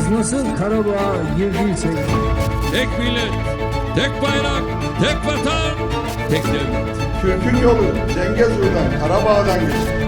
Biz nasıl Karabağ'a girdiysek... Tek millet, tek bayrak, tek vatan, tek devlet. Türk'ün yolu Zengezur'dan, Karabağ'dan geçti.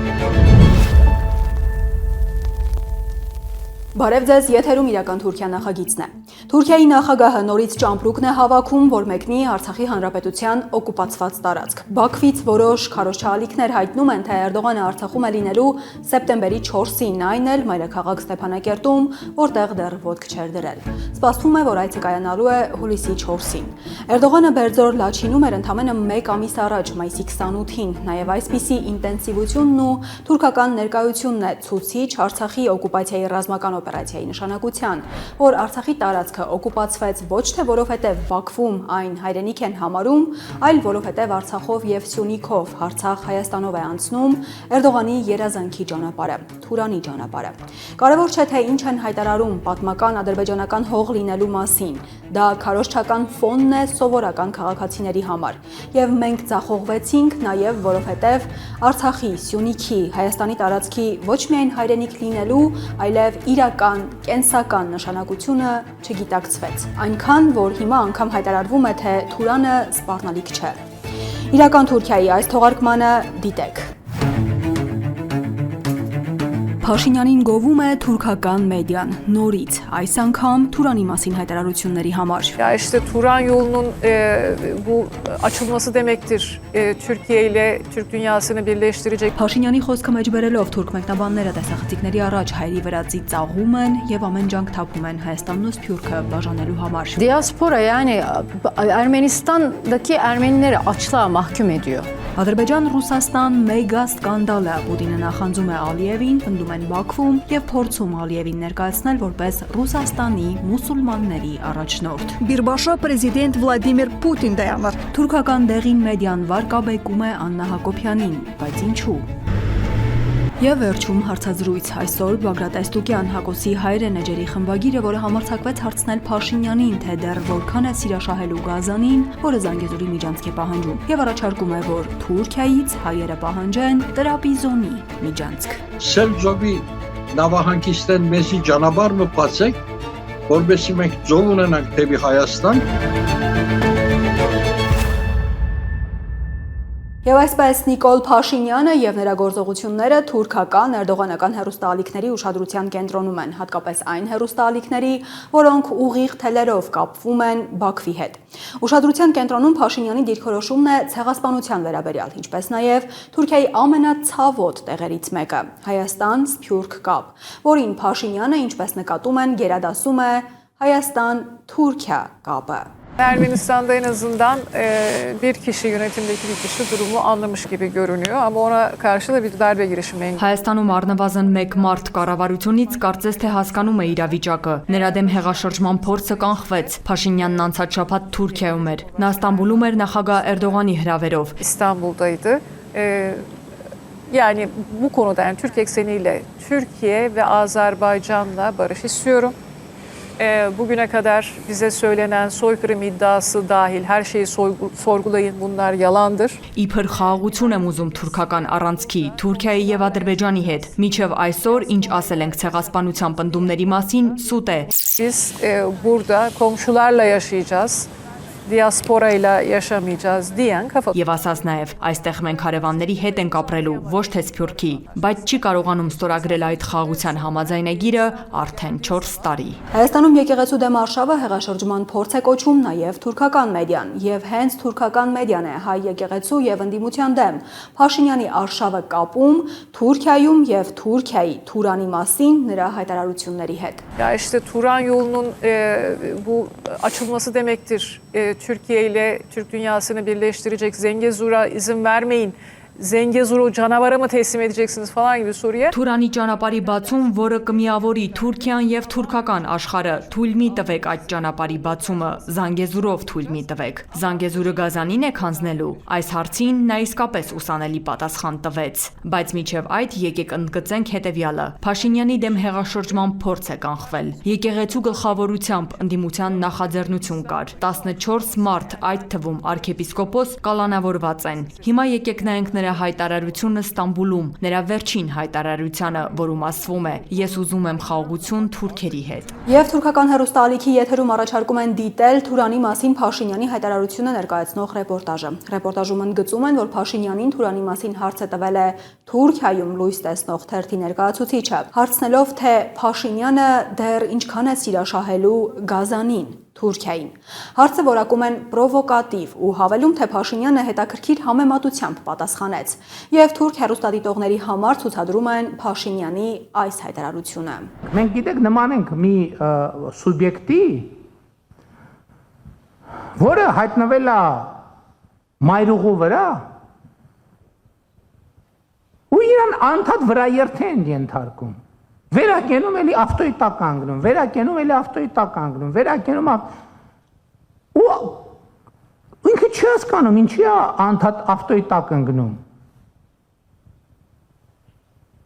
Բարև ձեզ, եթերում իրական Թուրքիա նախագիծն է։ Թուրքիայի նախագահը նորից ճամպրուկն է հավաքում, որ մեկնի Արցախի հանրապետության օկուպացված տարածք։ Բաքվից որոշ քարոզչալիքներ հայտնում են, թե Էրդողանը Արցախում է լինելու սեպտեմբերի 4-ին, այն էլ մայրաքաղաք Ստեփանակերտում, որտեղ դեռ ոտք չէր դրել։ Սպասվում է, որ այցը կայանալու է հուլիսի 4-ին։ Էրդողանը Բերձոր Լաչինում էր ընդամենը 1 ամիս առաջ, մայիսի 28-ին, նաև այսպիսի ինտենսիվությունն ու թուրքական ներկայությունն է ցուցիչ Արցախի օկուպացիայի ռազմական օպերացիայի նշանակության, որ Արցախի տարածքը օկուպացվեց ոչ թե որովհետև Բաքվում այն հայրենիք են համարում, այլ որովհետև Արցախով եւ Սյունիքով Արցախ Հայաստանով է անցնում Էրդողանի երազանքի ճանապարհը, Թուրանի ճանապարհը։ Կարևոր չէ թե ինչ են հայտարարում պատմական ադրբեջանական հող լինելու մասին, դա քարոզչական ֆոնն է սովորական քաղաքացիների համար, եւ մենք ձախողվեցինք նաեւ որովհետև Արցախի, Սյունիքի, Հայաստանի տարածքի ոչ միայն հայրենիք լինելու, այլև իրական, կենսական նշանակությունը չգիտակցվեց, այնքան, որ հիմա անգամ հայտարարվում է, թե Թուրանը սպառնալիք չէ։ Իրական Թուրքիայի այս թողարկմանը դիտեք։ Փաշինյանին գովում է թուրքական մեդիան, նորից, այս անգամ Թուրանի մասին հայտարարությունների համար։ Ya işte Turan yolunun bu açılması demektir. Türkiye ile Türk dünyasını birleştirecek. Փաշինյանի խոսքը մեջ բերելով թուրք մեկնաբանները տեսախցիկների առաջ հայերի վրացի ծաղում են եւ ամեն ջանք թափում են Հայաստանն ու Սփյուռքը բաժանելու համար։ Diaspora yani Ermenistan'daki Ermenileri açlığa mahkum ediyor. Ադրբեջան-Ռուսաստան մեգա սկանդալը Պուտինը նախանձում է Ալիևին, պնդում են Բաքվում եւ փորձում Ալիևին ներկայացնել որպես Ռուսաստանի մուսուլմանների առաջնորդ։ Birbaşa prezident Vladimir Putin dayanır. Թուրքական դեղին մեդիան վարկաբեկում է Աննա Հակոբյանին, բայց ինչու։ Եվ վերջում հարցազրույց այսօր Բագրատ Այստուկյան Հակոսի հայրեն էջերի խմբագիրը, որը համարձակվեց հարցնել Փաշինյանին, թե դեռ որքան է սիրաշահելու Գազանին, որը Զանգեզուրի միջանցք է պահանջում, եւ առաջարկում է, որ Թուրքիայից հայերը պահանջեն Տրապիզոնի միջանցք։ Սելջովի նավահանգիստեն մեզի ճանապարհը բացեք, որովհետեւ մենք ձով ունենանք դեպի Հայաստան։ Եվ այսպես Նիկոլ Փաշինյանը եւ նրա գործողությունները թուրքական էրդողանական հեռուստաալիքների ուշադրության կենտրոնում են, հատկապես այն հեռուստաալիքների, որոնք ուղիղ թելերով կապվում են Բաքվի հետ։ Ուշադրության կենտրոնում Փաշինյանի դիրքորոշումն է ցեղասպանության վերաբերյալ, ինչպես նաեւ Թուրքիայի ամենացավոտ տեղերից մեկը՝ Հայաստան-Սփյուռք կապ, որին Փաշինյանը, ինչպես նկատում են, գերադասում է Հայաստան-Թուրքիա կապը։ Ermenistan'da en azından bir kişi, yönetimdeki bir kişi durumu anlamış gibi görünüyor ama ona karşı da bir darbe girişimi. Հայաստանում առնվազն մեկ մարդ կառավարությունից կարծես թե հասկանում է իրավիճակը։ Նրա դեմ հեղաշրջման փորձը կանխվեց։ Փաշինյանն անցած շաբաթ Թուրքիայում էր։ Նա Ստամբուլում էր նախագահ Էրդողանի հրավերով։ İstanbul'daydı. Yani bu konuda yani Türk ekseniyle Türkiye ve Azerbaycan'la barış istiyorum. Bugüne kadar bize söylenen soykırım iddiası dahil her şeyi sorgulayın, bunlar yalandır. Իբր խաղաղություն եմ ուզում թուրքական առանցքի, Թուրքիայի եւ Ադրբեջանի հետ։ Մինչեւ այսօր ինչ ասել ենք ցեղասպանության պնդումների մասին, սուտ է։ Biz burada komşularla yaşayacağız. Diaspora ile yaşamayacağız diyen kafa. Եվ ասաց նաև, այստեղ մենք հարևանների հետ ենք ապրելու, ոչ թե Սփյուռքի, բայց չի կարողանում ստորագրել այդ խաղաղության համաձայնագիրը արդեն 4 տարի։ Հայաստանում եկեղեցու դեմ արշավը հեղաշրջման փորձ է կոչում նաև թուրքական մեդիան, եւ հենց թուրքական մեդիան է հայ եկեղեցու եւ ընդդիմության դեմ Փաշինյանի արշավը կապում Թուրքիայում եւ Թուրքիայի Թուրանի մասին նրա հայտարարությունների հետ։ Ya işte Turan yolunun bu açılması demektir. Türkiye ile Türk dünyasını birleştirecek. Zengezur'a izin vermeyin. Zengezur'u canavara mı teslim edeceksiniz falan gibi soruya. Թուրանի ճանապարհի բացում, որը կմիավորի Թուրքիան եւ թուրքական աշխարհը, թույլ մի տվեք այդ ճանապարհի բացումը, Զանգեզուրով թույլ մի տվեք։ Զանգեզուրը Գազանին է քանձնելու։ Այս հարցին նա իսկապես ուսանելի պատասխան տվեց։ Բայց միջև այդ եկեք ընդգծենք հետեւյալը. Փաշինյանի դեմ հեղաշրջման փորձ է կանխվել։ Եկեղեցու գլխավորությամբ ընդդիմության նախաձեռնություն կար։ 14 մարդ, այդ թվում arczepiskopos կալանավորված են։ Հիմա եկեք նայենք նրա նրա հայտարարությունը Ստամբուլում, նրա վերջին հայտարարությանը, որում ասվում է. «Ես ուզում եմ խաղաղություն թուրքերի հետ»։ Եվ թուրքական հեռուստաալիքի եթերում առաջարկում են դիտել Թուրանի մասին Փաշինյանի հայտարարությունը ներկայացնող ռեպորտաժը։ Ռեպորտաժում ընդգծում են, որ Փաշինյանին Թուրանի մասին հարց է տվել է Թուրքիայում լույս տեսնող թերթի ներկայացուցիչը, հարցնելով, թե Փաշինյանը դեռ ինչքան է սիրաշահելու Գազանին, Թուրքիային։ Հարցը որակում են պրովոկատիվ ու հավելում, թե Փաշինյանը հետաքրքիր համեմատությամբ պատասխանեց։ Եվ թուրք հեռուստադիտողների համար ցուցադրում են Փաշինյանի այս հայտարարությունը։ Մենք գիտեք նման ենք մի սուբյեկտի, որը հայտնվել է մայրուղու վրա ու իրան անդադ վրա երթեն ենթարկում։ Վերակենում էլի ավտոյի տակ կանգնում, վերակենում էլի ավտոյի տակ կանգնում, վերակենում ու ինքը չի հասկանում, ինչի է անդադ ավտոյի տակ ընկնում։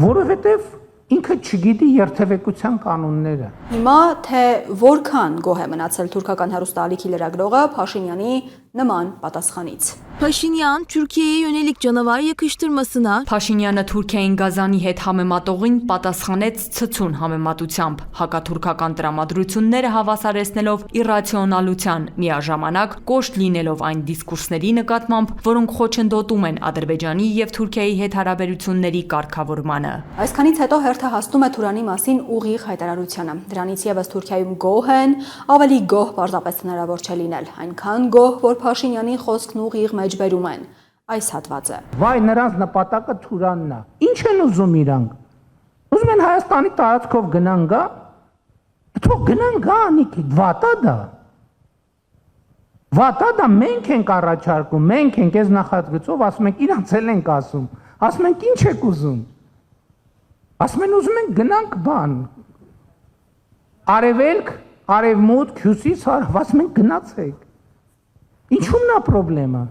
Որովհետև ինքը չգիտի երթևեկության կանոնները։ Հիմա թե որքան գոհ է մնացել թուրքական հեռուստաալիքի լրագրողը Փաշինյանի նման պատասխանից։ Փաշինյան Թուրքիայի yönelik canavar yakıştırmasına Փաշինյանը Թուրքիային Գազանի հետ համեմատողին պատասխանեց ցցուն համեմատությամբ, հակաթուրքական տրամադրությունները հավասարեցնելով իռացիոնալության, միաժամանակ կոշտ լինելով այն դիսկուրսների նկատմամբ, որոնք խոչընդոտում են Ադրբեջանի եւ Թուրքիայի հետ հարաբերությունների կարգավորմանը։ Այսքանից հետո հերթը հասնում է Թուրանի մասին ուղիղ հայտարարությանը։ Դրանից եւս Թուրքիայում գոհ են, ավելի գոհ պարզապես հնարավոր չէ լինել, այնքան գոհ, որ Փաշինյանի խոսքն ուղիղ մեջ բերում են այս հատվածը։ Վայ, նրանց նպատակը Թուրանն է։ Ինչ են ուզում իրանք։ Ուզում են Հայաստանի տարածքով գնան գա։ Թող գնան գա, անիքի, վատա դա։ Վատա դա մենք ենք առաջարկում, մենք ենք այս նախագծով, ասում ենք իրանց էլ ենք ասում։ Ասում ենք ինչ եք ուզում։ Ասում են ուզում ենք գնանք բան։ Արևելք, արևմուտք, հյուսիս, հարավ, ասում ենք գնացեք։ Ինչու՞մն է պրոբլեմը։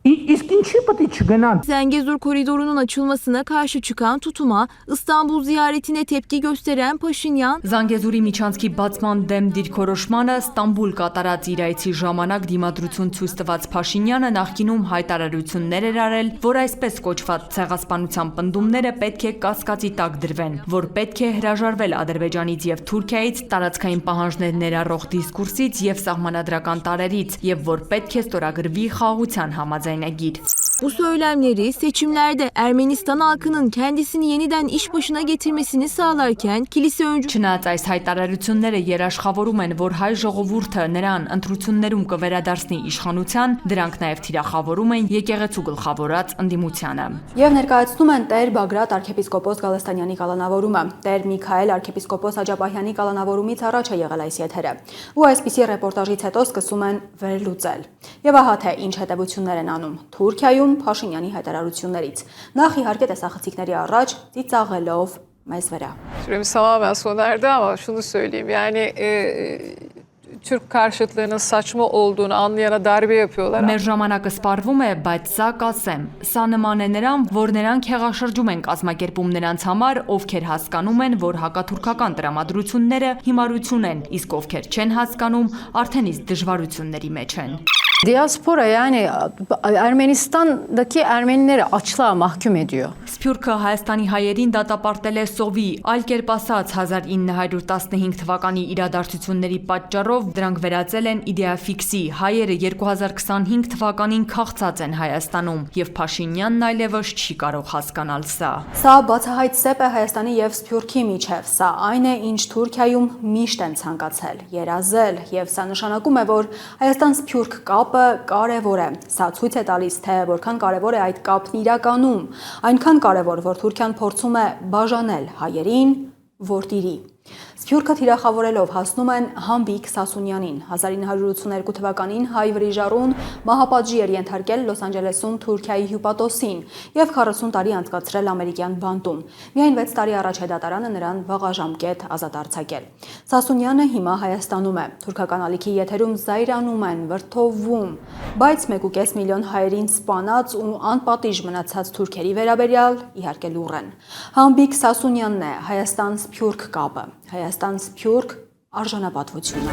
Իսկ ինչի պետք է չգնան։ Zengezur koridorunun açılmasına karşı çıkan tutuma İstanbul ziyaretine tepki gösteren Paşinyan Զանգեզուրի միջանցքի բացման դեմ դիրքորոշմանը Ստամբուլ կատարած իր այցի ժամանակ դիմադրություն ցույց տված Փաշինյանը նախկինում հայտարարություններ էր արել, որ այսպես կոչված ցեղասպանության պնդումները պետք է կասկածի տակ դրվեն, որ պետք է հրաժարվել Ադրբեջանից եւ Թուրքիայից տարածքային պահանջներ ներառող դիսկուրսից եւ սահմանադրական տարերից եւ որ պետք է ստորագրվի խաղաղության համաձայնագիր։ bu söylemleri seçimlerde Ermenistan halkının kendisini yeniden iş başına getirmesini sağlarken kilise öncü Չնայած այս հայտարարությունները երաշխավորում են, որ հայ ժողովուրդը նրան ընտրություններում կվերադարձնի իշխանության, դրանք նաև թիրախավորում են եկեղեցու գլխավորած ընդդիմությանը։ Եվ ներկայացնում են Տեր Բագրատ arczepiskopos Գալստանյանի կալանավորումը։ Տեր Միքայել arczepiskopos Աջապահյանի կալանավորումից առաջ է եղել այս եթերը։ Ու այսպիսի ռեպորտաժից հետո սկսում են վերլուծել։ Եվ ահա թե ինչ հետևություններ են անում Թուրքիայում Փաշինյանի հայտարարություններից։ Նախ իհարկե տեսախցիկների առաջ ծիծաղելով մեզ վրա։ Süremiz tamamen sona erdi ama şunu söyleyeyim yani Türk karşıtlığının saçma olduğunu anlayana darbe yapıyorlar. Մեր ժամանակը սպառվում է, բայց սա կասեմ։ Սա նման է նրան, որ նրանք հեղաշրջում են կազմակերպում նրանց համար, ովքեր հասկանում են, որ հակաթուրքական տրամադրությունները հիմարություն են, իսկ ովքեր չեն հասկանում, արդեն իսկ դժվարությունների մեջ են։ Diaspora yani Ermenistan'daki Ermenileri açlığa mahkum ediyor. Սփյուռքը Հայաստանի հայերին դատապարտել է սովի, այլ կերպ ասած 1915 թվականի իրադարձությունների պատճառով դրանք վերածել են իդեաֆիքսի, հայերը 2025 թվականին քաղցած են Հայաստանում եւ Փաշինյանն այլևս չի կարող հասկանալ սա։ Սա բացահայտ սեպ է Հայաստանի եւ Սփյուռքի միջև, սա այն է, ինչ Թուրքիայում միշտ են ցանկացել, երազել եւ սա նշանակում է, որ Հայաստան-Սփյուռք կապը կարևոր է։ Սա ցույց է տալիս, թե որքան կարևոր է այդ կապն իրականում, այնքան կարևոր, որ Թուրքիան փորձում է բաժանել հայերին որդիրի։ Սփյուռքը թիրախավորելով հասնում են Համբիկ Սասունյանին 1982 թվականին հայ վրիժառուն մահապատժի էր ենթարկել Լոս Անջելեսում Թուրքիայի հյուպատոսին եւ 40 տարի անցկացրել ամերիկյան բանտում։ Միայն 6 տարի առաջ է դատարանը նրան վաղաժամկետ ազատ արձակել։ Սասունյանը հիմա Հայաստանում է։ Թուրքական ալիքի եթերում զայրանում են, վրթովում, բայց 1.5 միլիոն հայերին սպանած ու անպատիժ մնացած թուրքերի վերաբերյալ իհարկե լուռ են։ Համբիկ Սասունյանն է Հայաստան-Սփյուռք կապը, Հայաստան-Սփյուռք արժանապատվությունը։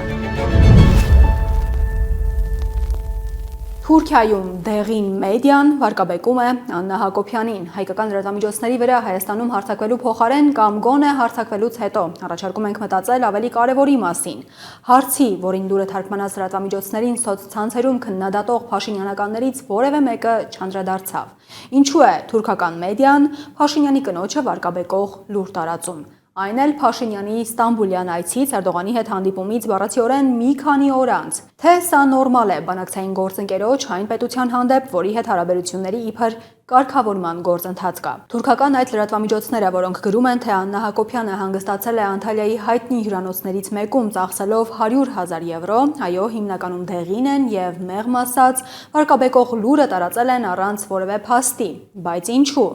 Թուրքիայում դեղին մեդիան վարկաբեկում է Աննա Հակոբյանին։ Հայկական լրատվամիջոցների վրա Հայաստանում հարձակվելու փոխարեն կամ գոնե հարձակվելուց հետո առաջարկում ենք մտածել ավելի կարևորի մասին։ Հարցի, որին լուրը թարգմանած լրատվամիջոցներին սոցցանցերում քննադատող փաշինյանականներից որևէ մեկը չանդրադարձավ։ Ինչու է թուրքական մեդիան Փաշինյանի կնոջը վարկաբեկող լուր տարածում։ Այն էլ Փաշինյանի Ստամբուլյան այցից Էրդողանի հետ հանդիպումից բառացիորեն մի քանի օր անց։ Թե սա նորմալ է բանակցային գործընկերոջ այն պետության հանդեպ, որի հետ հարաբերությունների իբր կարգավորման գործընթաց կա։ Թուրքական այդ լրատվամիջոցները, որոնք գրում են, թե Աննա Հակոբյանը հանգստացել է Անտալիայի հայտնի հյուրանոցներից մեկում ծախսելով 100,000 եվրո, այո, հիմնականում դեղին են եւ մեղմ ասած, վարկաբեկող լուրը տարածել են առանց որևէ փաստի։ Բայց ինչու։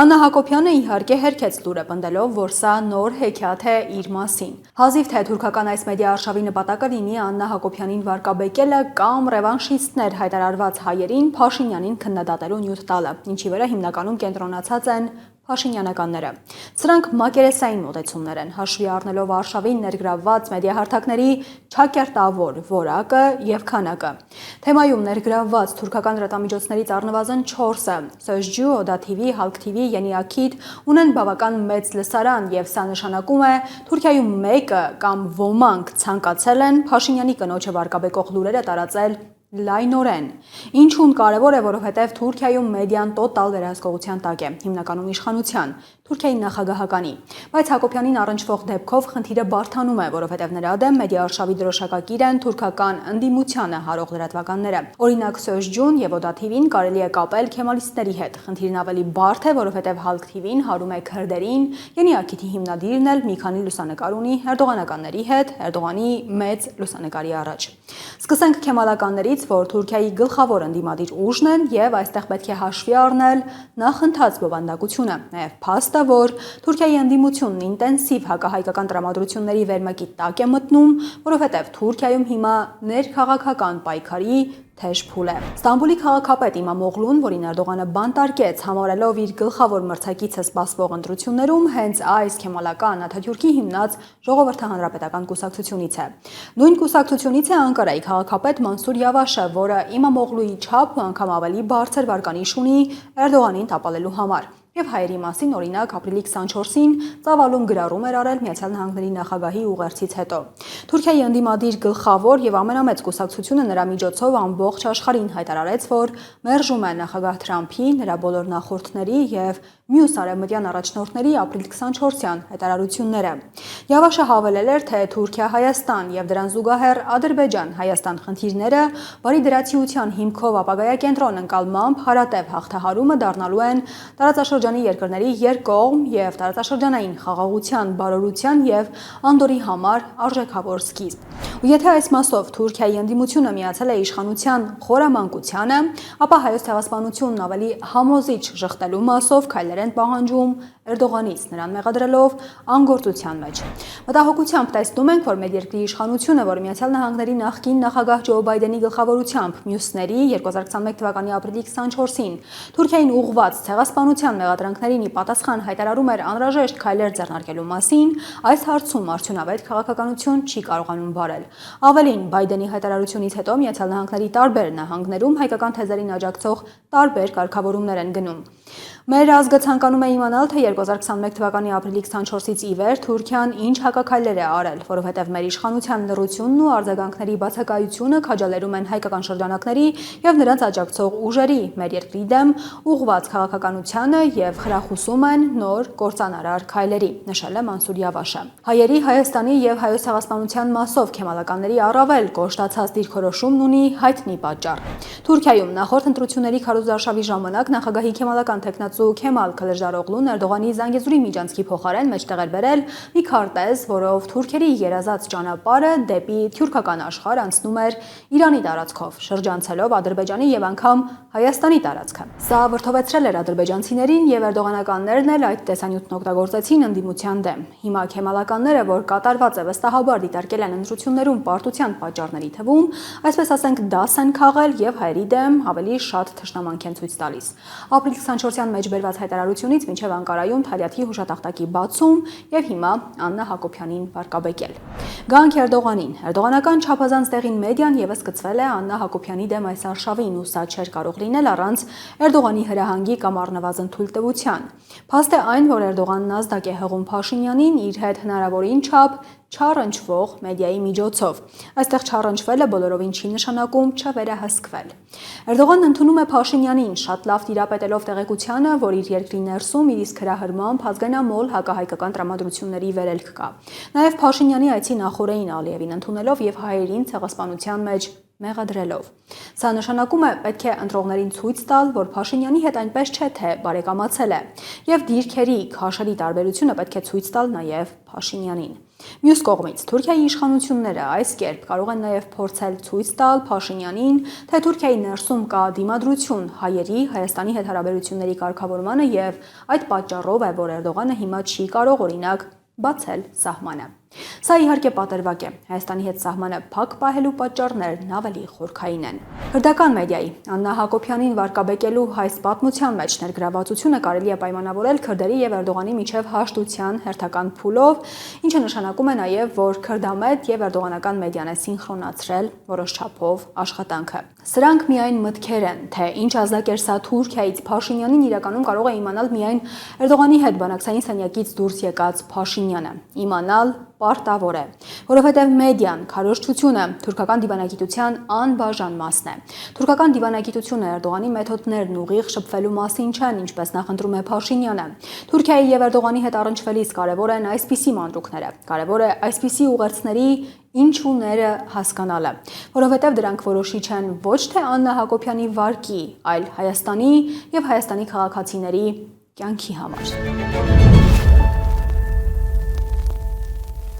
Աննա Հակոբյանը իհարկե հերքեց լուրը, պնդելով, որ սա նոր հեքիաթ է իր մասին։ Հազիվ թե թուրքական այս մեդիա արշավի նպատակը լինի Աննա Հակոբյանին վարկաբեկելը կամ ռևանշիստներ հայտարարված հայերին Փաշինյանին քննադատելու նյութ տալը, ինչի վրա հիմնականում կենտրոնացած են փաշինյանականները։ Սրանք մակերեսային մոտեցումներ են, հաշվի առնելով արշավին ներգրավված մեդիահարթակների չակերտավոր որակը եւ քանակը։ Թեմայում ներգրավված թուրքական լրատվամիջոցներից առնվազն 4-ը՝ Sözcü, Oda TV, Halk TV, Yeni Akit ունեն բավական մեծ լսարան եւ սա նշանակում է Թուրքիայում մեկը կամ ոմանք ցանկացել են Փաշինյանի կնոջը վարկաբեկող լուրերը տարածել լայնորեն։ Ինչուն կարևոր է, որովհետև Թուրքիայում մեդիան տոտալ վերահսկողության տակ է, հիմնականում իշխանության, Թուրքիայի նախագահականի։ Բայց Հակոբյանին առնչվող դեպքով խնդիրը բարդանում է, որովհետև նրա դեմ մեդիա արշավի դրոշակակիր են թուրքական ընդդիմությանը հարող լրատվականները։ Օրինակ Sözcü'n եւ Oda TV-ն կարելի է կապել քեմալիստների հետ։ Խնդիրն ավելի բարդ է, որովհետև Halk TV-ն հարում է քրդերին, Yeni Akit-ի հիմնադիրն էլ մի քանի լուսանկար ունի էրդողանականների հետ, Էրդողանի մեծ լուսանկարի առաջ։ Սկսենք քեմալականներից, որ Թուրքիայի գլխավոր ընդդիմադիր ուժն են եւ այստեղ պետք է հաշվի առնել նախընթաց բովանդակությունը, նաեւ փաստը, որ Թուրքիայի ընդդիմությունն ինտենսիվ հակահայկական տրամադրությունների վերմակի տակ է մտնում, որովհետեւ Թուրքիայում հիմա ներքաղաքական պայքարի թեժ փուլ է։ Ստամբուլի քաղաքապետ Իմամօղլուն, որին Էրդողանը բանտարկեց, համարելով իր գլխավոր մրցակիցը սպասվող ընտրություններում, հենց այս քեմալական Աթաթյուրքի հիմնած Ժողովրդի հանրապետական կուսակցությունից է։ Նույն կուսակցությունից է Անկարայի քաղաքապետ Մանսուր Յավաշը, որը Իմամօղլուի չափ ու անգամ ավելի բարձր վարկանիշ ունի Էրդողանին տապալելու համար։ Եվ հայերի մասին, օրինակ, ապրիլի 24-ին ծավալուն գրառում էր արել Միացյալ Նահանգների նախագահի ուղերձից հետո։ Թուրքիայի ընդդիմադիր գլխավոր եւ ամենամեծ կուսակցությունը նրա միջոցով ամբողջ աշխարհին հայտարարեց, որ մերժում է նախագահ Թրամփի, նրա բոլոր նախորդների եւ մյուս արևմտյան առաջնորդների ապրիլ 24-յան հայտարարությունները։ Յավաշը հավելել էր, թե Թուրքիա-Հայաստան եւ դրան զուգահեռ Ադրբեջան-Հայաստան խնդիրները բարի դրացիության հիմքով ապագայակենտրոն ընկալմամբ հարատև հաղթահարումը դառնալու են տարածաշրջանի երկրների երկկողմ եւ տարածաշրջանային խաղաղության, բարօրության եւ անդորի համար արժեքավոր սկիզբ։ Ու եթե այս մասով Թուրքիայի ընդդիմությունը միացել է իշխանության խորամանկությանը, ապա հայոց ցեղասպանությունն ավելի համոզիչ շղթելու մասով քայլեր են պահանջում Էրդողանից, նրան մեղադրելով անգործության մեջ։ Մտահոգությամբ տեսնում ենք, որ մեր երկրի իշխանությունը, որ Միացյալ Նահանգների նախկին նախագահ Ջո Բայդենի գլխավորությամբ մյուսների 2021 թվականի ապրիլի 24-ին Թուրքիային ուղղված ցեղասպանության մեղադրանքներին ի պատասխան հայտարարում էր անհրաժեշտ քայլեր ձեռնարկելու մասին, այս հարցում արդյունավետ քաղաքականություն չի կարողանում վարել։ Ավելին, Բայդենի հայտարարությունից հետո Միացյալ Նահանգների տարբեր նահանգներում հայկական թեզերին աջակցող տարբեր կարգավորումներ են գնում։ Մեր ազգը ցանկանում է իմանալ, թե 2021 թվականի ապրիլի 24-ից ի վեր Թուրքիան ինչ հակաքայլեր է արել, որովհետև մեր իշխանության լռությունն ու արձագանքների բացակայությունը քաջալերում են հայկական շրջանակների եւ նրանց աջակցող ուժերի մեր երկրի դեմ ուղղված քաղաքականությանը եւ խրախուսում են նոր կործանարար քայլերի, նշել է Մանսուր Յավաշը։ Հայերի, Հայաստանի եւ հայոց ցեղասպանության մասով քեմալականների առավել կոշտացած դիրքորոշումն ունի հայտնի պատճառ։ Թուրքիայում նախորդ ընտրությունների քարոզարշավի ժամանակ նախագահի քեմալական տեխնացու Քեմալ Քլիջդարօղլուն Էրդողանի Զանգեզուրի միջանցքի փոխարեն մեջտեղ էր բերել մի քարտեզ, որով թուրքերի երազած ճանապարհը դեպի թյուրքական աշխարհ անցնում էր Իրանի տարածքով, շրջանցելով Ադրբեջանի եւ անգամ Հայաստանի տարածքը։ Սա վրդովեցրել էր ադրբեջանցիներին եւ էրդողանականներն էլ այդ տեսանյութն օգտագործեցին ընդդիմության դեմ։ Հիմա քեմալականները, որ կատարված է վստահաբար դիտարկել են ընտրություններում պարտության պատճառների թվում, այսպես ասենք, դաս են քաղել եւ հայերի դեմ ավելի շատ թշնամանք են ցույց տալիս։ Ապրիլ 24-յան մեջ բերված հայտարարությունից մինչև Անկարայում Թալյաթի հուշատախտակի բացում եւ հիմա Աննա Հակոբյանին վարկաբեկել։ Գանք Էրդողանին։ Էրդողանական չափազանց տեղին մեդիան եւս կցվել է Աննա Հակոբյանի դեմ այս արշավին ու սա չէր կարող լինել առանց Էրդողանի հրահանգի կամ առնվազն թույլտվության։ Փաստ է այն, որ Էրդողանն ազդակ է հղում Փաշինյանին իր հետ հնարավորին չափ չառընչվող մեդիայի միջոցով։ Այստեղ չառընչվելը բոլորովին չի նշանակում չվերահսկվել։ Էրդողանն ընդունում է Փաշինյանին, շատ լավ տիրապետելով տեղեկությանը, որ իր երկրի ներսում իր իսկ հրահրմամբ ազգանամոլ հակահայկական տրամադրությունների վերելք կա։ Նաև Փաշինյանի այցի նախօրեին Ալիևին ընդունելով եւ հայերին ցեղասպանության մեջ մեղադրելով։ Սա նշանակում է պետք է ընտրողներին ցույց տալ, որ Փաշինյանի հետ այնպես չէ, թե բարեկամացել է, եւ դիրքերի քաշելի տարբերությունը պետք է ցույց տալ նաեւ Փաշինյանին։ Մյուս կողմից Թուրքիայի իշխանությունները այս կերպ կարող են նաև փորձել ցույց տալ Փաշինյանին, թե Թուրքիայի ներսում կա դիմադրություն հայերի Հայաստանի հետ հարաբերությունների կարգավորմանը եւ այդ պատճառով է, որ Էրդողանը հիմա չի կարող օրինակ բացել սահմանը։ Սա իհարկե պատրվակ է։ Հայաստանի հետ սահմանը փակ պահելու պատճառներն ավելի խորքային են։ Հրդական մեդիայի Աննա Հակոբյանին վարկաբեկելու այս պատմության մեջ ներգրավվածությունը կարելի է պայմանավորել քրդերի եւ Էրդողանի միջև հաշտության հերթական փուլով, ինչը նշանակում է նաեւ, որ քրդամետ եւ էրդողանական մեդիան է սինխրոնացրել որոշ չափով աշխատանքը։ Սրանք միայն մտքեր են, թե ինչ ազդակ էր սա Թուրքիայից Փաշինյանին իրականում կարող է իմանալ միայն Էրդողանի հետ բանակցային սենյակից դուրս եկած Փաշինյանը։ Իմանալ պարտավոր է, որովհետև մեդիան, քարոզչությունը թուրքական դիվանագիտության անբաժան մասն է։ Թուրքական դիվանագիտությունը Էրդողանի մեթոդներն ուղիղ շփվելու մասին չեն, ինչպես նախընտրում է Փաշինյանը։ Թուրքիայի եւ Էրդողանի հետ առնչվելիս կարևոր են այսպիսի մանրուքները։ Կարևոր է այսպիսի ուղերձների ինչուները հասկանալը, որովհետև դրանք որոշիչ են ոչ թե Աննա Հակոբյանի վարկի, այլ Հայաստանի եւ Հայաստանի քաղաքացիների կյանքի համար։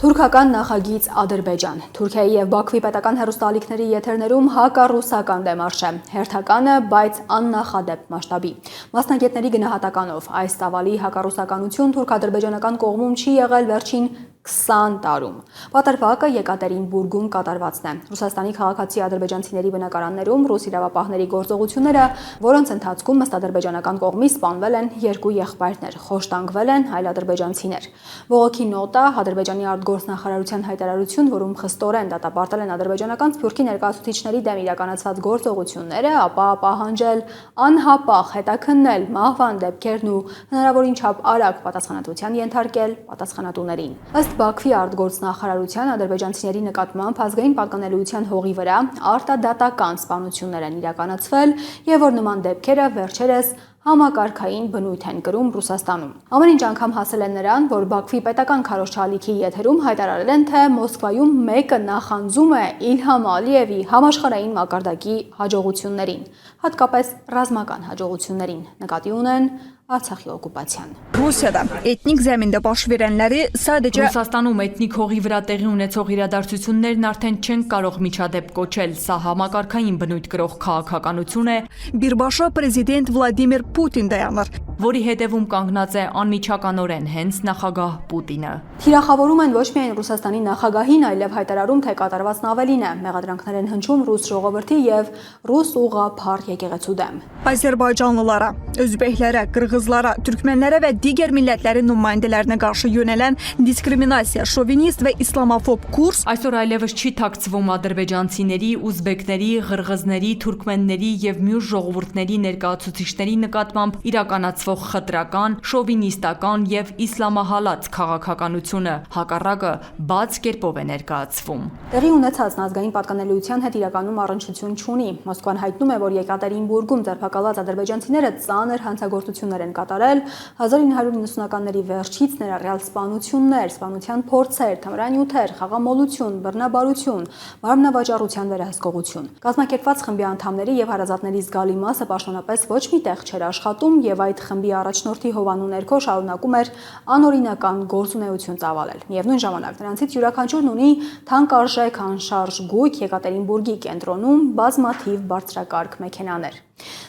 Թուրքական նախագիծ Ադրբեջան։ Թուրքիայի եւ Բաքվի պետական հեռուստաալիքների եթերներում հակառուսական դեմարշ է, հերթականը, բայց աննախադեպ մասշտաբի։ Մասնագետների գնահատականով այս տավալի հակառուսականություն թուրք-ադրբեջանական կողմում չի եղել վերջին 20 տարում։ Պատրվակը Եկատերինբուրգում կատարվածն է։ Ռուսաստանի քաղաքացի ադրբեջանցիների բնակարաններում ռուս իրավապահների գործողությունները, որոնց ընթացքում ըստ ադրբեջանական կողմի սպանվել են 2 եղբայրներ, խոշտանգվել են հայ ադրբեջանցիներ։ Բողոքի նոտա Ադրբեջանի արտգործնախարարության հայտարարություն, որում խստորեն դատապարտել են ադրբեջանական սփյուռքի ներկայացուցիչների դեմ իրականացված գործողությունները, ապա պահանջել անհապաղ հետաքննել մահվան դեպքերն ու հնարավորին չափ արագ պատասխանատվության ենթարկել պատասխանատուներին։ Ըստ Բաքվի արտգործնախարարության ադրբեջանցիների նկատմամբ ազգային պատկանելիության հողի վրա արտադատական սպանություններ են իրականացվել եւ որ նման դեպքերը վերջերս համակարգային բնույթ են կրում Ռուսաստանում։ Ամեն ինչ անգամ հասել են նրան, որ Բաքվի պետական քարոզչալիքի եթերում հայտարարել են, թե Մոսկվայում մեկը նախանձում է Իլհամ Ալիևի համաշխարհային մակարդակի հաջողություններին, հատկապես ռազմական հաջողություններին, նկատի ունեն Արցախի օկուպացիան։ Ռուսիada etnik zemində baş verənləri sadəcə Ռուսաստանում էթնիկ հողի վրա տեղի ունեցող իրադարձություններն արդեն չեն կարող միջադեպ կոչել, սա համակարգային բնույթ կրող քաղաքականություն է, birbaşa prezident Vladimir Putin dayanır. որի հետևում կանգնած է անմիջականորեն հենց նախագահ Պուտինը։ Թիրախավորում են ոչ միայն Ռուսաստանի նախագահին, այլև հայտարարում, թե կատարվածն ավելին է, մեղադրանքներ են հնչում ռուս ժողովրդի եւ ռուս ուղղափառ եկեղեցու դեմ։ Azərbaycanlılara, özbəklərə, qırğızlara, türkmənlərə və digər millətlərin nümayəndələrinə qarşı yönələn diskriminasiya, şovinist və islamofob kurs Այսօր այլևս չի ཐակցվում ադրբեջանցիների, ուզբեկների, ղրղզների, թուրքմենների եւ մյուս ժողովուրդների ներկայացուցիչների նկատմամբ իրականացվող խտրական, շովինիստական եւ իսլամահալած քաղաքականությունը, հակառակը բաց կերպով է ներկայացվում։ Տեղի ունեցածն ազգային պատկանելիության հետ իրականում առնչություն չունի։ Մոսկվան հայտնում է, որ Եկատերինբուրգում ձերբակալած ադրբեջանցիները ծանր հանցագործություններ են կատարել 1990-ականների վերջից ներառյալ սպանություններ, սպանության փորձեր, թմրանյութեր, խաղամոլություն, բռնաբարություն, մարմնավաճառության վերահսկողություն։ Կազմակերպված խմբի անդամների եւ հարազատների զգալի մասը պաշտոնապես ոչ մի տեղ չէր աշխատում եւ այդ խմբի առաջնորդի հովանու ներքո շարունակում էր անօրինական գործունեություն ծավալել։ Միևնույն ժամանակ նրանցից յուրաքանչյուրն ունի թանկարժեք անշարժ գույք Եկատերինբուրգի կենտրոնում բազմաթիվ բարձրակարգ մեքենաներ։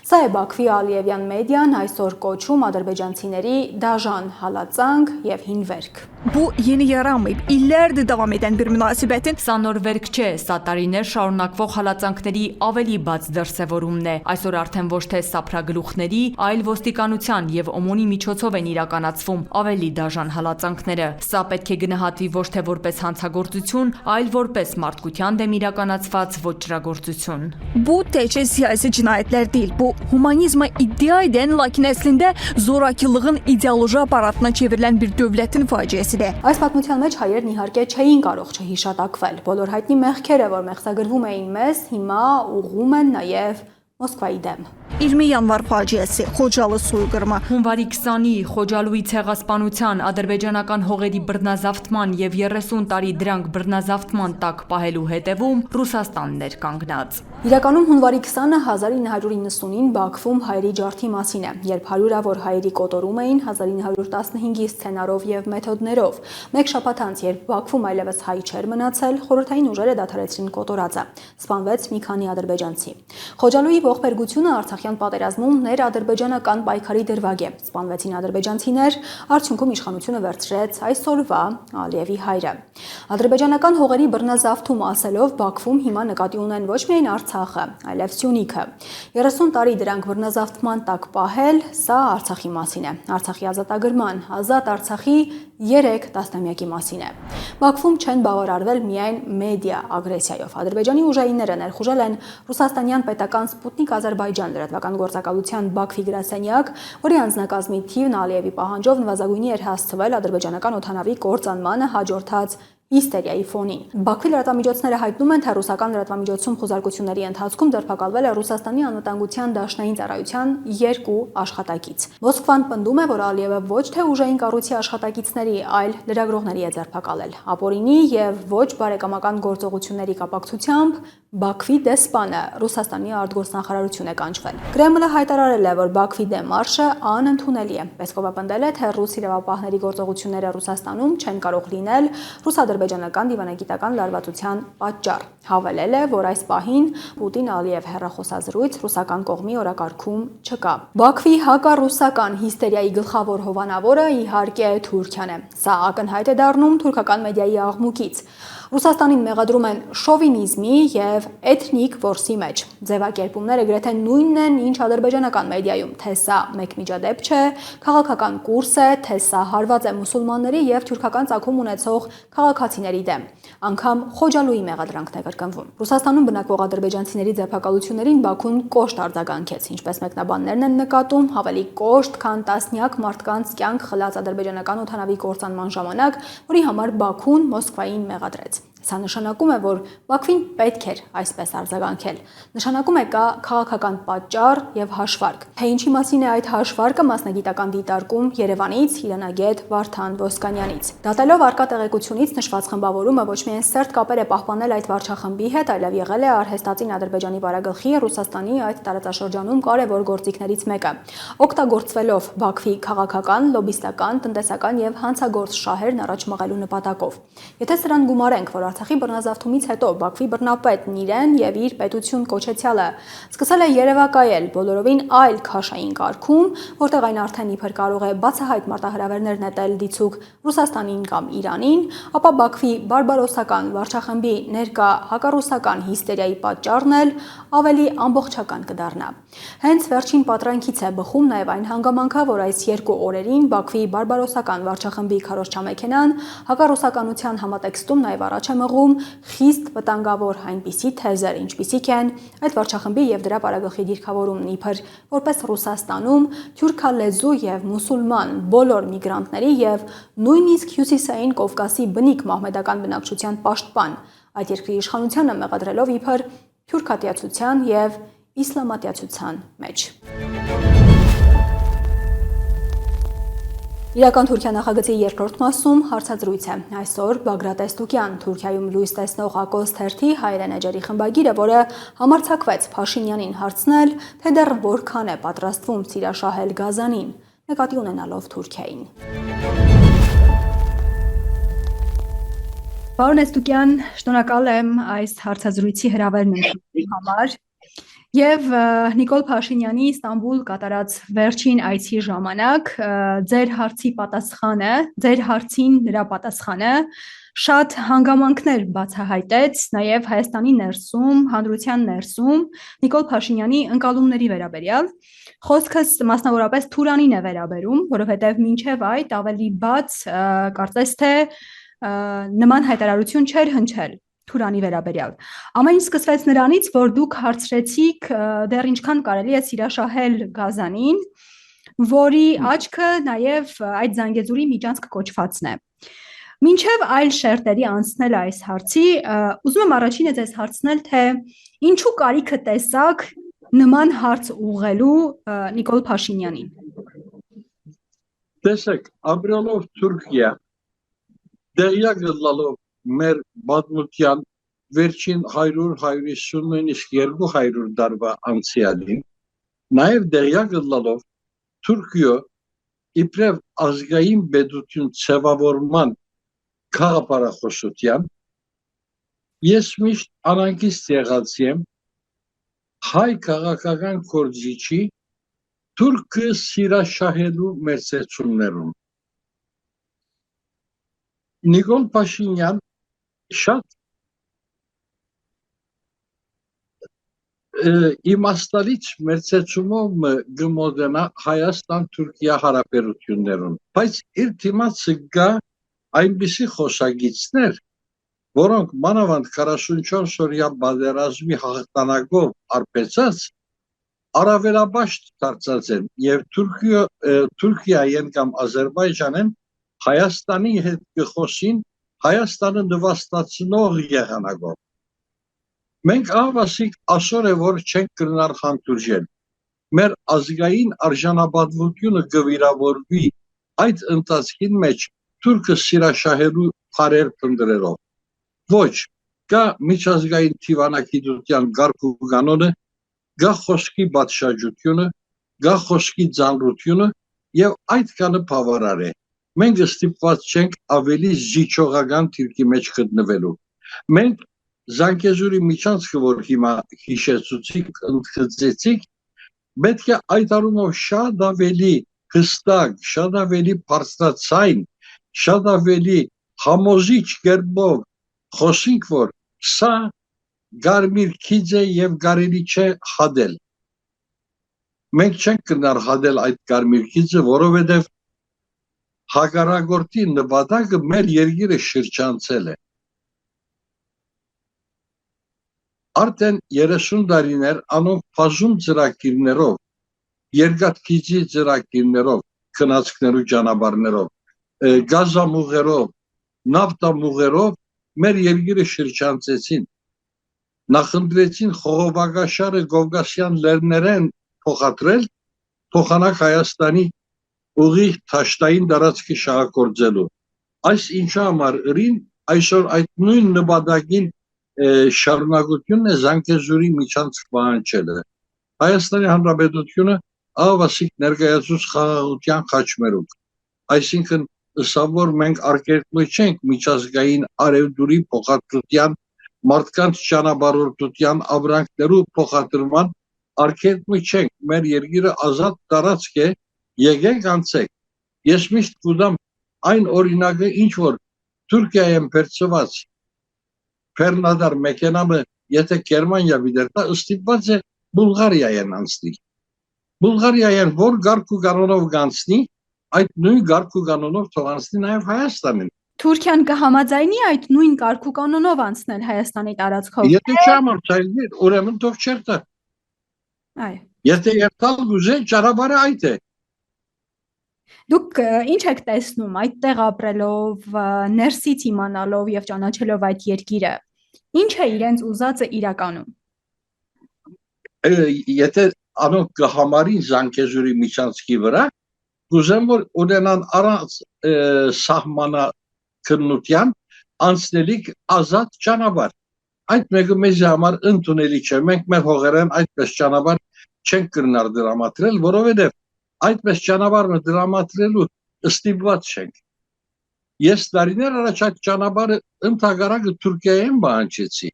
Սա է Բաքվի Ալիևյան մեդիան այսօր կոչում ադրբեջանցիների դաժան հալածանք եւ հին վերք։ Bu yeni yaramayıp illerdir devam eden bir münasebetin Սա նոր վերք չէ, սա տարիներ շարունակվող հալածանքների ավելի բաց դրսևորումն է։ Այսօր արդեն ոչ թե սափրագլուխների, այլ ոստիկանության եւ ՕՄՈՆ-ի միջոցով են իրականացվում ավելի դաժան հալածանքները։ Սա պետք է գնահատվի ոչ թե որպես հանցագործություն, այլ որպես մարդկության դեմ իրականացված ոճրագործություն։ bu təkcə siyasi cinayətlər deyil. Bu humanizma iddia edən, lakin əslində zorakılığın ideoloji aparatına çevrilən bir dövlətin faciəsidir. Այս պատմության մեջ հայերն իհարկե չէին կարող չհիշատակվել։ Բոլոր հայտնի մեղքերը, որ մեղսագրվում էին մեզ, հիմա ուղղում են նաև Մոսկվայի դեմ։ 20 yanvar faciəsi, Xocalı soyqırımı. Հունվարի 20-ի Խոջալույի ցեղասպանության, ադրբեջանական հողերի բռնազավթման եւ 30 տարի դրանք բռնազավթման տակ պահելու հետևում Ռուսաստանն էր կանգնած։ Իրականում հունվարի 20-ը 1990-ին Բաքվում հայերի ջարդի մասին է, երբ հարյուրավոր հայերի կոտորում էին 1915-ի սցենարով եւ մեթոդներով։ Մեկ շաբաթ անց, երբ Բաքվում այլևս հայ չէր մնացել, խորհրդային ուժերը դադարեցրին կոտորածը։ Սպանվեց մի քանի ադրբեջանցի։ Խոջալույի ողբերգությունը Արցախյան պատերազմում ներ-ադրբեջանական պայքարի դրվագ է։ Սպանվեցին ադրբեջանցիներ, արդյունքում իշխանությունը վերցրեց այսօրվա Ալիևի հայրը։ Ադրբեջանական հողերի բռնազավթում ասելով Բաքվում հիմա նկատի ունեն ոչ միայն Արցախը, այլև Սյունիքը։ 30 տարի դրանք բռնազավթման տակ պահել, սա Արցախի մասին է։ Արցախի ազատագրման, ազատ Արցախի 3 տասնամյակի մասին է։ Բաքվում չեն բավարարվել միայն մեդիա ագրեսիայով։ Ադրբեջանի ուժայինները ներխուժել են Ռուսաստանյան պետական Սպուտնիկ Ադրբեջան լրատվական գործակալության Բաքվի գրասենյակ, որի անձնակազմի թիվն Ալիևի պահանջով նվազագույնի էր հասցվել ադրբեջանական օդանավի կործանմանը հաջորդած հիստերիայի ֆոնին։ Բաքվի լրատվամիջոցները հայտնում են, թե ռուսական լրատվամիջոցում խոզարկությունների ընթացքում ձերբակալվել է Ռուսաստանի անվտանգության դաշնային ծառայության 2 աշխատակից։ Մոսկվան պնդում է, որ Ալիևը ոչ թե ուժային կառույցի աշխատակիցների, այլ լրագրողների է ձերբակալել։ Ապօրինի եւ ոչ բարեկամական գործողությունների կապակցությամբ Բաքվի դեսպանը Ռուսաստանի արտգործնախարարություն է կանչվել։ Կրեմլը հայտարարել է, որ Բաքվի դեմ մարշը անընդունելի է։ Պեսկովը պնդել է, թե ռուս իրավապահների գործողությունները Ռուսաստանում չեն կարող լինել ռուս-ադրբեջանական դիվանագիտական լարվածության պատճառ։ Հավելել է, որ այս պահին Պուտին-Ալիև հեռախոսազրույց ռուսական կողմի օրակարգում չկա։ Բաքվի հակառուսական հիստերիայի գլխավոր հովանավորը իհարկե Թուրքիան է։ Սա ակնհայտ է դառնում թուրքական մեդիայի աղմուկից։ Ռուսաստանին մեղադրում են շովինիզմի եւ էթնիկ որսի մեջ։ Ձևակերպումները գրեթե նույնն են, ինչ ադրբեջանական մեդիայում, թե սա մեկ միջադեպ չէ, քաղաքական կուրս է, թե սա հարված է մուսուլմանների եւ թուրքական ծագում ունեցող քաղաքացիների դեմ։ Անգամ Խոջալույի մեղադրանքն է կրկնվում։ Ռուսաստանում բնակվող ադրբեջանցիների ձերբակալություններին Բաքուն կոշտ արձագանքեց, ինչպես մեկնաբաններն են նկատում, ավելի կոշտ, քան տասնյակ մարդկանց կյանք խլած ադրբեջանական օդանավի կործանման ժամանակ, որի համար Բաքուն Մոսկվային մեղադրեց։ Սա նշանակում է, որ Բաքվին պետք էր այսպես արձագանքել։ Նշանակում է կա քաղաքական պատճառ եւ հաշվարկ։ Թե ինչի մասին է այդ հաշվարկը, մասնագիտական դիտարկում Երևանից իրանագետ Վարդան Ոսկանյանից։ Դատելով արկա տեղեկությունից նշված խմբավորումը ոչ միայն սերտ կապեր է պահպանել այդ վարչախմբի հետ, այլև եղել է արհեստածին Ադրբեջանի վարագլխի Ռուսաստանի այդ տարածաշրջանում կարևոր գործիքներից մեկը։ Օգտագործվելով Բաքվի քաղաքական, լոբիստական, տնտեսական եւ հանցագործ շահերն առաջ մղելու նպատակով։ Եթե սրան գումարենք, որ Արցախի բռնազավթումից հետո Բաքվի բռնապետն իրեն եւ իր պետություն կոչեցյալը սկսել է երևակայել բոլորովին այլ քաշային կարգում, որտեղ այն արդեն իբր կարող է բացահայտ մարտահրավերներ նետել դիցուկ Ռուսաստանին կամ Իրանին, ապա Բաքվի բարբարոսական վարչախմբի ներկա հակառուսական հիստերիայի պատճառն էլ ավելի ամբողջական կդառնա։ Հենց վերջին պատրանքից է բխում նաեւ այն հանգամանքը, որ այս 2 օրերին Բաքվի բարբարոսական վարչախմբի քարոզչամեքենան հակառուսականության համատեքստում նաեւ առաջ է մղում խիստ վտանգավոր այնպիսի թեզեր, ինչպիսիք են այդ վարչախմբի եւ դրա պարագլխի դիրքավորումն իբր որպես Ռուսաստանում թուրքալեզու եւ մուսուլման բոլոր միգրանտների եւ նույնիսկ Հյուսիսային Կովկասի բնիկ մահմեդական բնակչության պաշտպան այդ երկրի իշխանությանը մեղադրելով իբր թուրքատիացության եւ իսլամատիացության մեջ։ Իրական Թուրքիա նախագծի երկրորդ մասում հարցազրույց է։ Այսօր Բագրատ Էստուկյան, Թուրքիայում լույս տեսնող Ակոս թերթի հայերեն էջերի խմբագիրը, որը համարձակվեց Փաշինյանին հարցնել, թե դեռ որքան է պատրաստվում ծիրաշահել Գազանին, նկատի ունենալով Թուրքիային։ Պարոն Էստուկյան, շնորհակալ եմ այս հարցազրույցի հրավերն ունենալու համար։ Եվ Նիկոլ Փաշինյանի Ստամբուլ կատարած վերջին այցի ժամանակ ձեր հարցին նրա պատասխանը շատ հանգամանքներ բացահայտեց նաև Հայաստանի ներսում, հանրության ներսում Նիկոլ Փաշինյանի ընկալումների վերաբերյալ։ Խոսքս մասնավորապես Թուրանին է վերաբերում, որովհետև մինչև այդ ավելի բաց կարծես թե նման հայտարարություն չէր հնչել Թուրանի վերաբերյալ։ Ամեն ինչ սկսվեց նրանից, որ դուք հարցրեցիք դեռ ինչքան կարելի է սիրաշահել Գազանին, որի աչքը նաև այդ Զանգեզուրի միջանցք կոչվածն է։ Մինչև այլ շերտերի անցնել այս հարցի, ուզում եմ առաջինը ձեզ հարցնել, թե ինչու կարիքը տեսաք նման հարց ուղղելու Նիկոլ Փաշինյանին։ Տեսեք, ապրելով Թուրքիա, դեղյակ լալով մեր պատմության վերջին 100-150, նույնիսկ 200 տարվա անցյալին, նաև դեղյակ լալով Թուրքիո իբրև ազգային պետություն ձևավորման գաղափարախոսության, ես միշտ անհանգիստ եղած եմ հայ քաղաքական գործիչի Թուրքը սիրաշահելու մերձեցումներում։ Նիկոլ Փաշինյան շատ իմաստալից մերձեցումով գմոդենա Հայաստան-Թուրքիա հարաբերություններուն, բայց իր դիմացը գա այնպիսի խոսագիծներ, որոնք մանավանդ 44 օրյա պատերազմի հաղթանակով արբեցած առավելաբաշտ դարձած են եւ Թուրքիայեն կամ Ադրբեջանեն Հայաստանի հետ գխոսին Հայաստանը նվաստացնող եղանակով։ Մենք ահավասիկ ասոր է, որ չենք կրնար խանդուրժել։ Մեր ազգային արժանապատվությունը գվիրավորվի այդ ընթացքին մեջ Թուրքը սիրաշահելու փարեր փնտրելով։ Ոչ, կա միջազգային թիվանակիտության գարկ ու կանոնը, գա խոսքի պատշաճությունը, գա խոսքի ծանրությունը եւ այդ կանը բավարար է։ Մենք ստիպված չենք ավելի զիջողական թիրքի մեջ գտնվելու։ Մենք Զանգեզուրի միջանցքը, որ հիմա հիշեցուցիք, ընդգծեցիք, պետք է այդ առումով շատ ավելի հստակ, շատ ավելի բարձրացայն, շատ ավելի համոզիչ կերպով խոսենք, որ սա Գարմիր քիծ է եւ կարելի չէ հադել։ Մենք չենք կնար հադել այդ Գարմիր քիծը, որովհետեւ հակառակորդի նպատակը մեր երկիրը շրջանցել է։ Արդեն 30 տարիներ անոնք բազում ծրագիրներով, երկաթգիծի ծրագիրներով, քնածքներու ճանապարհներով, գազամուղերով, նավթամուղերով մեր երկիրը շրջանցեցին։ Նախընտրեցին խողովակաշարը Կովկասյան լեռներեն փոխադրել, փոխանակ Հայաստանի ուղիղ թաշտային տարածքի շահագործելու։ Այս ինչի համար ըրին այսօր այդ նույն նպատակին շարունակությունն է Զանգեզուրի միջանցք պահանջելը։ Հայաստանի Հանրապետությունը ահավասիկ ներկայացուց խաղաղության խաչմերուկ։ Այսինքն ըսավոր մենք արգելքույց չենք միջազգային արևդուրի փոխադրության, մարդկանց ճանապարհորդության ապրանքներու փոխադրման արգելքույց չենք։ Մեր երկիրը ազատ տարածք է, եկեք անցեք։ Ես միշտ կուտամ այն օրինակը, ինչ որ Թուրքիայում վերցված Ֆերնադար մեքենամը, եթե Գերմանիա վիդերտա, ստիպված է Բուլղարիայեն անցնի։ Բուլղարիայեն որ գարկ ու կանոնով գանցնի, այդ նույն գարկ ու կանոնով թող անցնի նաև Հայաստանին։ Թուրքիան կհամաձայնի այդ նույն կարգ ու կանոնով անցնել Հայաստանի տարածքով։ Եթե չհամաձայնի, ուրեմն թող չերտա։ Այո։ Եթե երթալ գուզե, ճանապարհը այդ է։ Դուք ինչ եք տեսնում այդտեղ ապրելով, ներսից իմանալով եւ ճանաչելով այդ երկիրը։ Ինչ է իրենց ուզածը իրականում։ Եթե անոնք կհամարին Զանգեզուրի միջանցքի վրա, կուզեմ որ ունենան առանց սահմանակնության անցնելիք ազատ ճանապարհ։ Այդ մեկը մեզ համար ընդունելի չէ։ Մենք մեր հողերեն այդպես ճանապարհ չենք կրնար դրամատրել, որովհետև այդպես ճանապարհը դրամատրելու ստիպված չենք։ Ես տարիներ առաջ այդ ճանապարհը ընդհանրակը Թուրքիայեն պահանջեցի։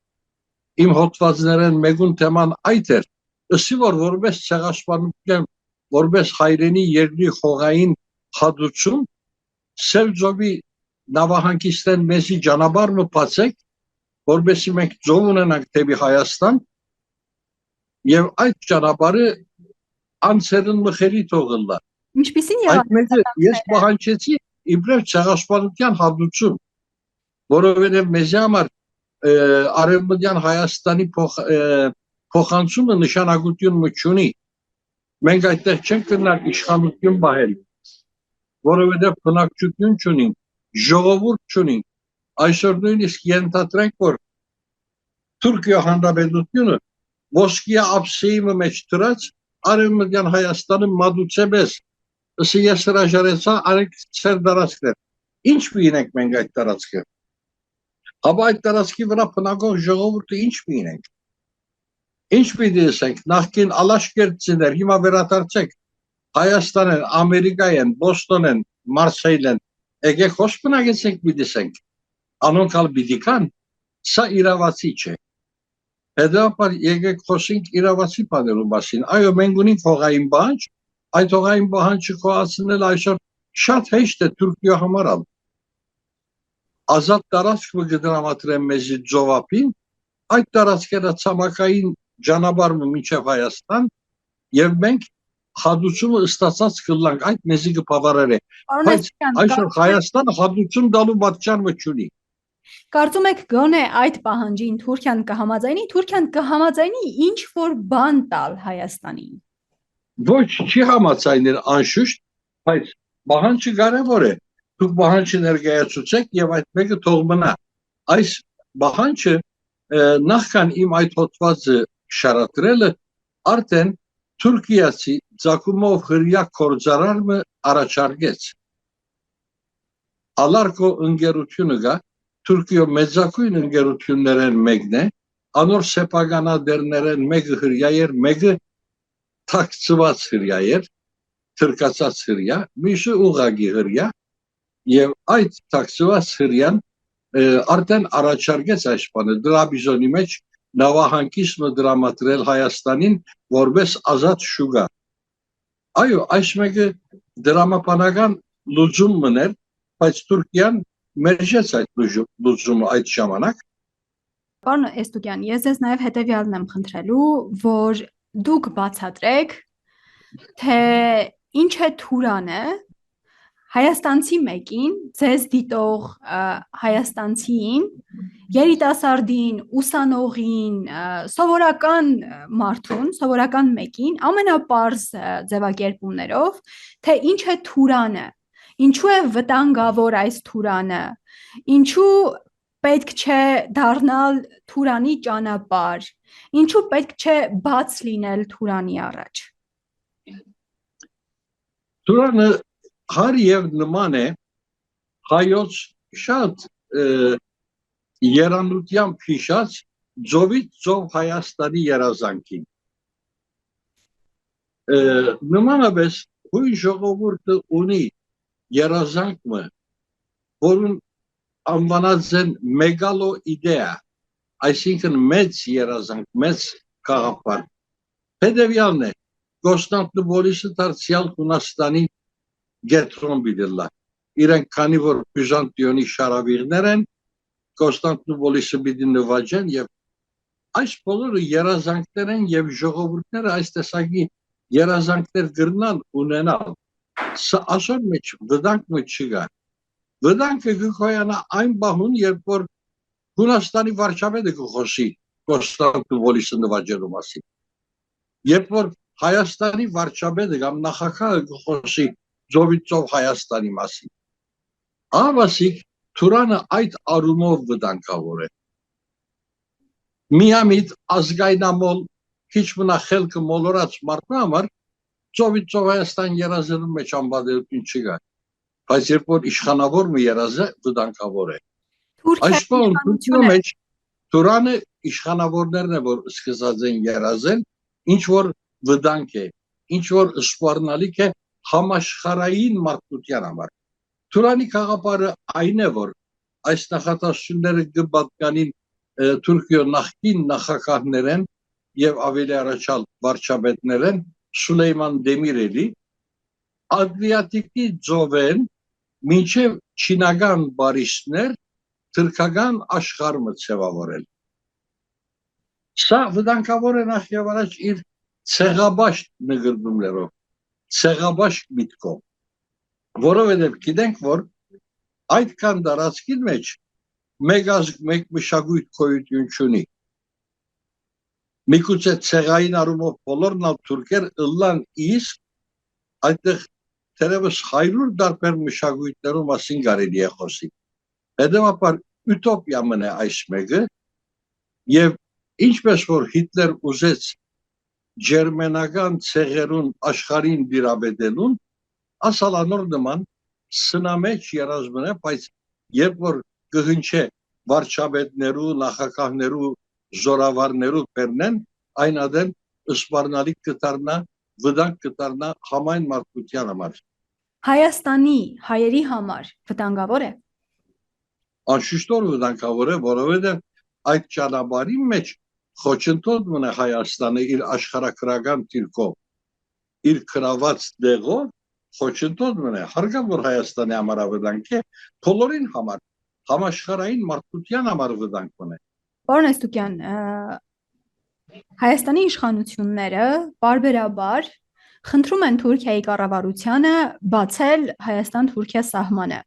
Իմ հոդվածներեն մեկուն թեման այդ էր, ըսի որ որպես ցեղասպանության, որպես հայրենի երկրի խողային հատուցում, Սևձովի նավահանգիստեն մեզի ճանապարհը բացեք, որպեսզի մենք ծով ունենանք դեպի Հայաստան, եւ այդ ճանապարհը անցերն մխերի թողնա։ Ինչպիսին Այդ մեկը ես պահանջեցի իբրև ցեղասպանության հատուցում, որովհետև մեզ համար Արևմտյան Հայաստանի փոխանցումը նշանակություն չունի։ Մենք այդտեղ չենք գնալ իշխանություն բահել, որովհետև բնակչություն չունենք, ժողովուրդ չունենք։ Այսօր նույնիսկ ենթադրենք, որ Թուրքիա Հանրապետությունը ոսկիա ափսեի մեջ դրած Արևմտյան Հայաստանը մատուցեբես, ըսի ես հրաժարեցա արեք ծեր տարածքներ։ Ինչ պինենք մենք այդ տարածքը։ Ապա այդ տարածքի վրա բնակող ժողովուրդը ինչ պինենք։ Ինչ պիտի ասենք, նախկին Ալաշկերտցիներ, հիմա վերադարձեք Հայաստան են, Ամերիկա են, Բոստոն են, Մարսեյլ են, եկեք խոս բնակեցեք պիտի ասենք, անոնքալ պիտի կան, սա իրավացի չէ։ Հետևաբար եկեք խոսենք իրավացի բաներու մասին, այո մենք ունենք հողային պահանջ, այդ հողային պահանջը կոյացնել այսօր շատ հեշտ է Թուրքիա համար ալ։ Ազատ տարածք կդրամատրեն մեզի ծովափին, այդ տարածքերը ցամաքային ճանապարհը մինչև Հայաստան եւ մենք հատուցումը ստացած կլանք, այդ մեզի կբավարար է։ Բայց այսօր Հայաստանը հատուցում տալու պատճառը չունի։ Կարծում եք գոնե այդ պահանջին Թուրքիան կհամաձայնի, Թուրքիան կհամաձայնի ինչ որ բան տալ Հայաստանին։ Ոչ, չի համաձայնել անշուշտ, բայց պահանջը կարևոր է։ Դուք պահանջը ներկայացուցեք եւ այդ մեկը թող մնա։ Այս պահանջը նախքան իմ այդ հոդվածը շարադրելը արդեն Թուրքիացի ցակումով հրյա կորձարարը առաջարկեց։ Ալարկո ընկերությունը գա Թուրքիո մեծակույն ընկերություններեն մեկն է, անոր սեփականադերներեն մեկը հրյա էր, մեկը թաքցված հրյա էր, թրկացած հրյա, մյուսը ուղղակի հրյա, եւ այդ թաքցված հրյան արդեն առաջարկեց այս բանը դրաբիզոնի մեջ նավահանգիստը դրամատրել Հայաստանին որպես ազատ շուկա։ Այո, այս մեկը դրամապանական լուծում մներ, բայց Թուրքիան մերժեց այդ լուծումը այդ ժամանակ։ Պարոն Էստուկյան, ես ձեզ նաև հետևյալն եմ խնդրելու, որ դուք բացատրեք, թե ինչ է Թուրանը հայաստանցի մեկին, ձեզ դիտող հայաստանցիին, երիտասարդին, ուսանողին, սովորական մարդուն, սովորական մեկին, ամենապարզ ձևակերպումներով, թե ինչ է Թուրանը, ինչու է վտանգավոր այս Թուրանը, ինչու պետք չէ դառնալ Թուրանի ճանապարհ, ինչու պետք չէ բաց լինել Թուրանի առաջ։ Թուրանը հար եւ նման է հայոց շատ երանությամբ հիշած ծովից ծով Հայաստանի երազանքին։ Նմանապես հույն ժողովուրդը ունի երազանքը, որուն անվանած են մեգալո իդեա, այսինքն մեծ երազանք, մեծ գաղափար։ Հետևյալն է, Կոստանդնուպոլիսը դարձյալ Հունաստանի գետրոն բիդելա։ Իրենք քանի որ Բյուզանդիոնի շարավիղներ են, Կոստանդնուպոլիսը պիտի նվաճեն եւ այս բոլորը երազանքներ են եւ ժողովուրդները այս տեսակի երազանքներ գրնան ունենալ։ Սա ասոր մեջ վտանգ չկա։ Վտանգը գոյանա այն բահուն, երբ որ Հունաստանի վարչապետը կխոսի Կոստանդնուպոլիսը նվաճելու մասին։ Երբ որ Հայաստանի վարչապետը կամ նախագահը կխոսի ծովից ծով Հայաստանի մասին։ Ավասիկ Թուրանը այդ առումով վտանգավոր է։ Միամիտ ազգայնամոլ քիչ մնա խելքը մոլորած մարդու համար ծովից ծով Հայաստան երազելու մեջ անբادرություն չկա։ Բայց երբ որ իշխանավոր մի երազը վտանգավոր է։ Այս բանը մեջ Թուրանը իշխանավորներն է որ սկսած են երազել, ինչ որ վտանգ է, ինչ որ սպառնալիք է համաշխարհային մարդկության համար։ Թուրանի գաղափարը այն է, որ այս նախատեսությունները կպատկանին Թուրքիո նախկին նախագահներեն եւ ավելի առաջալ վարչապետներ են Սուլեյման Դեմիրելի Ադրիատիկի ծովեն մինչև չինական բարիսներ թուրքական աշխարհը ցևավորել։ Սա վտանգավոր է նախ եւ առաջ իր ցեղաբաշտ նգրդումներով, ցեղաբաշտ միտքով, որովհետեւ գիտենք, որ այդքան դարածքի մեջ մեկ ազգ, մեկ մշակույթ գոյություն չունի։ Միգուցե ցեղային առումով բոլորն ալ թուրքեր ըլլան իսկ այդտեղ թերևս 100 տարբեր մշակույթներու մասին կարելի է խոսել։ Հետևաբար ուտոպիա մնա այս մեկը եւ ինչպես որ Հիտլեր ուզեց ջերմենական ցեղերուն աշխարհին դիրաբետելուն, ասալանոր նման սնամեջ երազմն է, բայց երբ որ կհնչե վարչապետներու, նախագահներու, զորավարներու բերնեն, այն ադեն սպառնալիք կդառնա, վտանգ կդառնա համայն մարդկության համար։ Հայաստանի հայերի համար վտանգավոր է։ Անշուշտ որ վտանգավոր է, որովհետև այդ ճանապարհի մեջ խոչընդոտ մնա Հայաստանը իր աշխարհակրական դիրքով, իր գրաված դեղով խոչընդոտ մնա։ Հարգավոր Հայաստանի համար վտանգ է, բոլորին համար, համաշխարհային մարդկության համար վտանգ մնա։ Պարոն Էստուկյան, Հայաստանի իշխանությունները բարբերաբար խնդրում են Թուրքիայի կառավարությանը բացել Հայաստան-Թուրքիա սահմանը։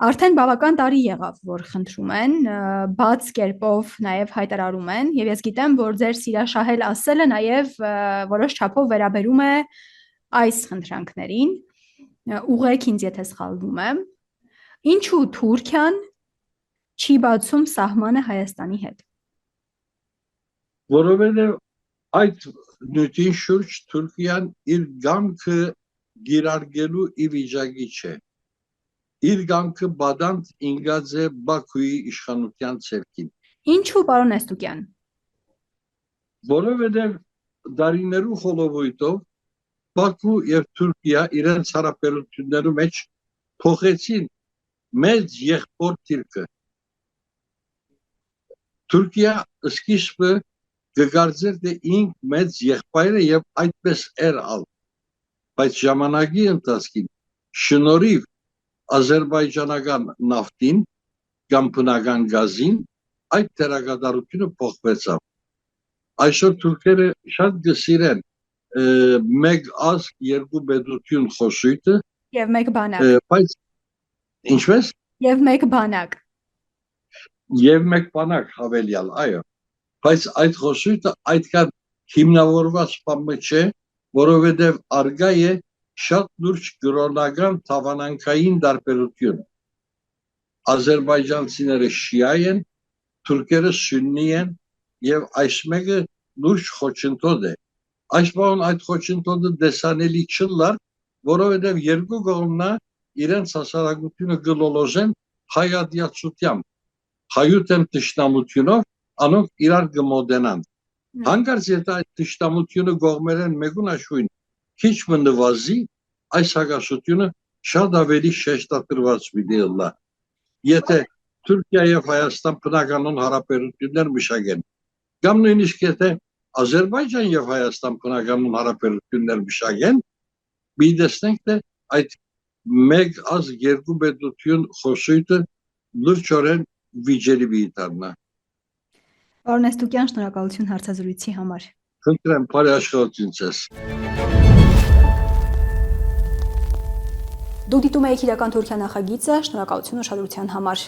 Արդեն բավական տարի եղավ, որ խնդրում են, բաց կերպով նաև հայտարարում են, եւ ես գիտեմ, որ ձեր սիրաշահել ասելը նաև որոշ չափով վերաբերում է այս խնդրանքներին, ուղղեք ինձ, եթե սխալվում եմ, ինչու Թուրքիան չի բացում սահմանը Հայաստանի հետ։ Որովհետև այդ նույնին շուրջ Թուրքիան իր գամքը գիրարգելու ի վիճակի չէ։ Իր գամքը բադանտ ինգած է Բաքուի իշխանության ցերքին։ Ինչու, պարոն Էստուկյան։ Որովհետև դարիներու խոլովույթով Բաքու եւ Թուրքիա իրենց հարաբերություններու մեջ փոխեցին մեծ եղբոր դիրքը։ Թուրքիա սկիզբը գկարձեր թե ինք մեծ եղբայրը եւ այդպես էր ալ, բայց ժամանակի ընթացքին շնորհիվ ազերբայջանական նավթին կամ բնական գազին այդ դերակատարությունը փոխվեցավ։ Այսօր թուրքերը շատ գսիրեն մեկ ազգ երկու պետություն խոսույթը եւ մեկ բանակ։ Բայց ինչպես Եվ մեկ բանակ։ Եվ մեկ բանակ հավելյալ, այո։ Բայց այդ խոսույթը այդքան հիմնավորված բան չէ, որովհետև արգա է շատ լուրջ գրոնական թավանանքային տարբերություն։ Ազերբայջանցիները շիա են, թուրքերը սուննի են եւ այս մեկը լուրջ խոչընդոտ է։ Այս բան այդ խոչընդոտը դեսանելի չլար, որովհետև երկու կողմնա իրենց հասարակությունը գլոլոզեն հայատյացությամբ, հայութեն թշնամությունով, անոնք իրար կմոդենան։ Հանկարծ եթե այդ թշնամությունը կողմերեն մեկուն աշույն քիչ մնվազի, այս հակասությունը շատ ավելի շեշտադրված պիտի ըլլա։ Եթե Թուրքիա եւ Հայաստան բնականon հարաբերություններ մշակեն, կամ նույնիսկ եթե Ադրբեջան եւ Հայաստան բնականon հարաբերություններ մշակեն, մի տեսնենք թե այդ մեկ ազգ երկու պետություն խոսույթը լրջորեն վիճելի դառնա։ Պարոն Էստուկյան, շնորհակալություն հարցազրույցի համար։ Խնդրեմ, բարի աշխատություն ձեզ։ Դուք դիտում եք իրական Թուրքիա նախագիծը, շնորհակալություն ուշադրության համար։